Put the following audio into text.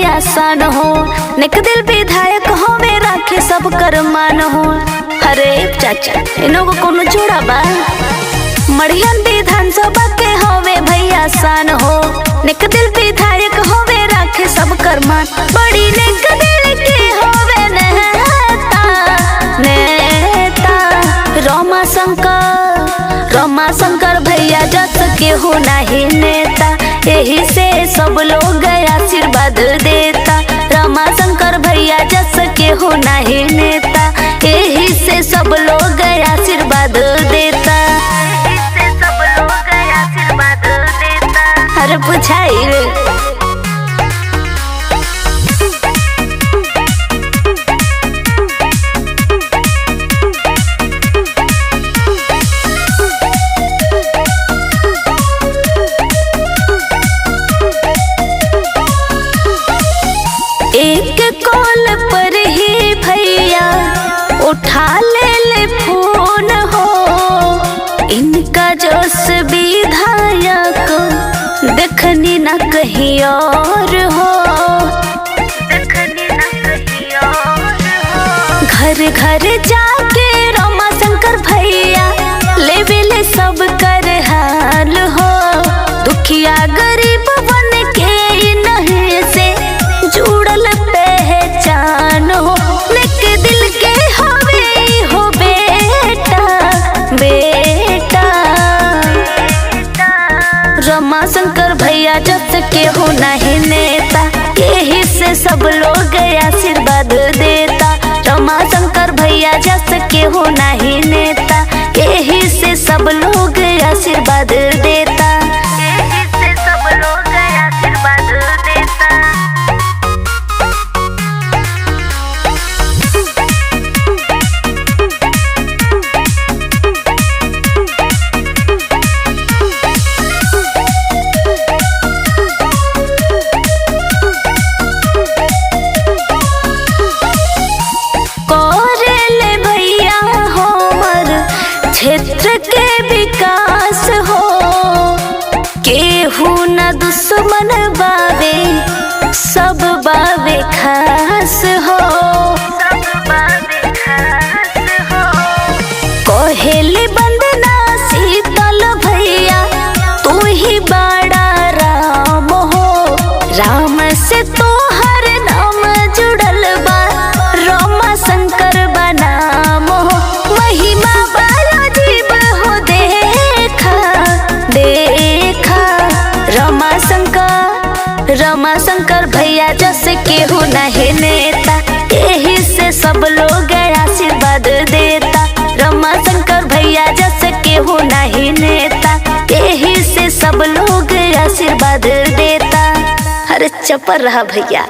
आसान हो। निक दिल विधायक होवे राखे सब कर मान हो। अरे चाचा इनो को कोनो जोड़ा बा। मड़ियन विधानसभा के होवे भैया आसान हो। निक दिल विधायक होवे राखे सब कर मान। बड़ी निक दिल के होवे नेता रमा शंकर भैया जस के हो नहीं नेता। यही से सब लोग आशीर्वाद देता। रमा शंकर भैया जस के हो नहीं नेता। यही से सब लोग आशीर्वाद देता। अरे पूछाई रे एक कॉल पर ही भैया उठा ले फोन हो। इनका जोश विधायक देखनी न कहीं और हो। घर घर जाके रमा शंकर भैया लेवे सब कर हाल हो। दुखिया गरीब बन के नहीं से जुड़ल पहचान हो। निक दिल के हवे हो बेटा रमा शंकर भैया जस के हो नहीं नेता। यही से सब लोग आशीर्वाद देता। रमा शंकर भैया जस के हो नहीं नेता। यही से सब लोग आशीर्वाद देता। यही से सब लोग आशीर्वाद देता। क्षेत्र के विकास हो केहू न दुश्मन बावे सब बावे खास हो। कोहेली बंदना शीतल भैया तू ही बड़ा राम हो। राम से तो हर नाम जुड़ल बा रमा शंकर बनाम हो। महिमा रमा शंकर भैया जस के हो नहीं नेता। यही से सब लोग आशीर्वाद देता। रमा शंकर भैया जस के हो नहीं नेता। यही से सब लोग आशीर्वाद देता। अरे चपर रहा भैया।